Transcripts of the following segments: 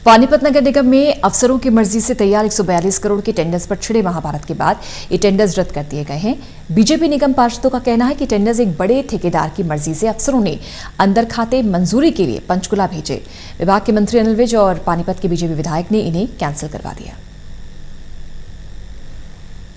पानीपत नगर निगम में अफसरों की मर्जी से तैयार 142 करोड़ के टेंडर्स पर छिड़े महाभारत के बाद ये टेंडर्स रद्द कर दिए गए हैं। बीजेपी निगम पार्षदों का कहना है कि टेंडर्स एक बड़े ठेकेदार की मर्जी से अफसरों ने अंदर खाते मंजूरी के लिए पंचकुला भेजे। विभाग के मंत्री अनिल विज और पानीपत के बीजेपी विधायक ने इन्हें कैंसिल करवा दिया।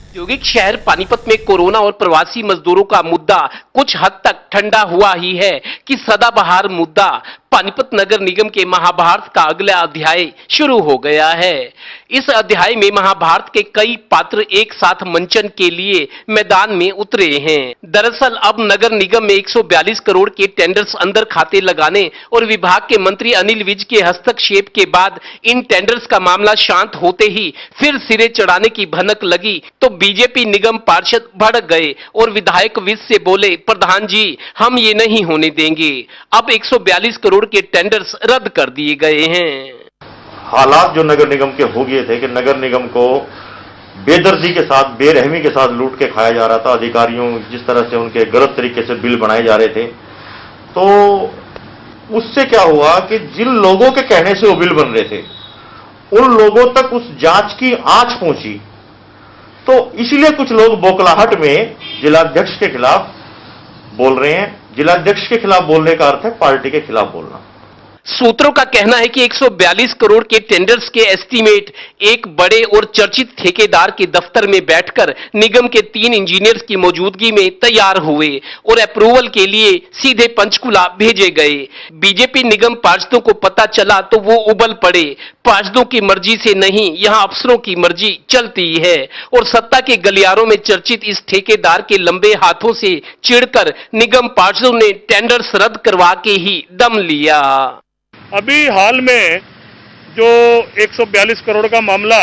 औद्योगिक शहर पानीपत में कोरोना और प्रवासी मजदूरों का मुद्दा कुछ हद तक ठंडा हुआ ही है कि सदाबहार मुद्दा पानीपत नगर निगम के महाभारत का अगला अध्याय शुरू हो गया है। इस अध्याय में महाभारत के कई पात्र एक साथ मंचन के लिए मैदान में उतरे हैं। दरअसल अब नगर निगम में 142 करोड़ के टेंडर्स अंदर खाते लगाने और विभाग के मंत्री अनिल विज के हस्तक्षेप के बाद इन टेंडर्स का मामला शांत होते ही फिर सिरे चढ़ाने की भनक लगी तो बीजेपी निगम पार्षद भड़क गए और विधायक विज से बोले, प्रधान जी हम ये नहीं होने देंगे। अब 142 करोड़ के टेंडर्स रद्द कर दिए गए हैं। हालात जो नगर निगम के हो गए थे कि नगर निगम को बेदर्दी के साथ, बेरहमी के साथ लूट के खाया जा रहा था। अधिकारियों जिस तरह से उनके गलत तरीके से बिल बनाए जा रहे थे, तो उससे क्या हुआ कि जिन लोगों के कहने से वो बिल बन रहे थे उन लोगों तक उस जांच की आंच पहुंची। तो इसलिए कुछ लोग बौखलाहट में जिलाध्यक्ष के खिलाफ बोल रहे हैं। जिलाध्यक्ष के खिलाफ बोलने का अर्थ है पार्टी के खिलाफ बोलना। सूत्रों का कहना है कि 142 करोड़ के टेंडर्स के एस्टीमेट एक बड़े और चर्चित ठेकेदार के दफ्तर में बैठकर निगम के 3 इंजीनियर्स की मौजूदगी में तैयार हुए और अप्रूवल के लिए सीधे पंचकुला भेजे गए। बीजेपी निगम पार्षदों को पता चला तो वो उबल पड़े। पार्षदों की मर्जी से नहीं, यहाँ अफसरों की मर्जी चलती है और सत्ता के गलियारों में चर्चित इस ठेकेदार के लंबे हाथों से चिढ़कर निगम पार्षदों ने टेंडर्स रद्द करवा के ही दम लिया। अभी हाल में जो 142 करोड़ का मामला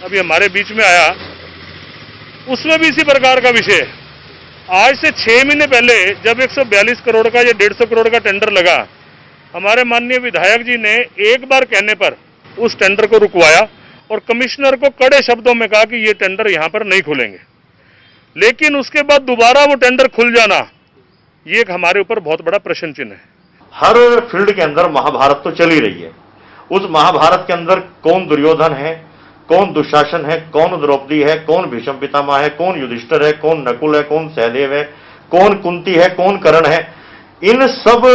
अभी हमारे बीच में आया, उसमें भी इसी प्रकार का विषय है। आज से 6 महीने पहले जब 142 करोड़ का या 150 करोड़ का टेंडर लगा, हमारे माननीय विधायक जी ने एक बार कहने पर उस टेंडर को रुकवाया और कमिश्नर को कड़े शब्दों में कहा कि ये टेंडर यहां पर नहीं खुलेंगे। लेकिन उसके बाद दोबारा वो टेंडर खुल जाना, ये एक हमारे ऊपर बहुत बड़ा प्रश्न चिन्ह है। हर फील्ड के अंदर महाभारत तो चल ही रही है। उस महाभारत के अंदर कौन दुर्योधन है, कौन दुशासन है, कौन द्रौपदी है, कौन भीष्म पितामह है, कौन युधिष्ठिर है, कौन नकुल है, कौन सहदेव है, कौन कुंती है, कौन कर्ण है, इन सब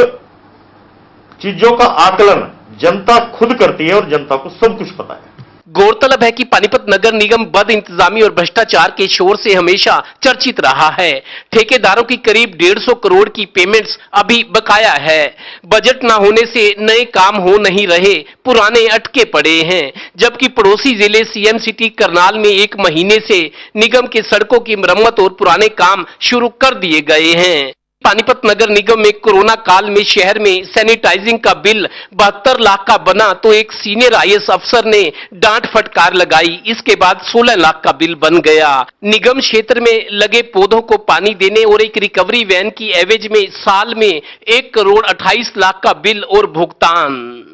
चीजों का आकलन जनता खुद करती है और जनता को सब कुछ पता है। गौरतलब है कि पानीपत नगर निगम बद इंतजामी और भ्रष्टाचार के शोर से हमेशा चर्चित रहा है। ठेकेदारों की करीब 150 करोड़ की पेमेंट्स अभी बकाया है। बजट न होने से नए काम हो नहीं रहे, पुराने अटके पड़े हैं। जबकि पड़ोसी जिले सीएम सिटी करनाल में 1 महीने से निगम के सड़कों की मरम्मत और पुराने काम शुरू कर दिए गए हैं। पानीपत नगर निगम में कोरोना काल में शहर में सैनिटाइजिंग का बिल 72 लाख का बना तो एक सीनियर आईएएस अफसर ने डांट फटकार लगाई। इसके बाद 16 लाख का बिल बन गया। निगम क्षेत्र में लगे पौधों को पानी देने और एक रिकवरी वैन की एवज में साल में 1 करोड़ 28 लाख का बिल और भुगतान।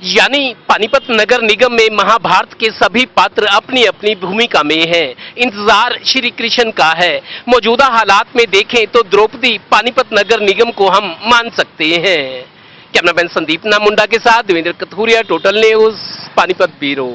यानी पानीपत नगर निगम में महाभारत के सभी पात्र अपनी अपनी भूमिका में हैं। इंतजार श्री कृष्ण का है। मौजूदा हालात में देखें तो द्रौपदी पानीपत नगर निगम को हम मान सकते हैं। कैमरामैन संदीप नामुंडा के साथ Devendra Kathuria, total news, Panipat bureau.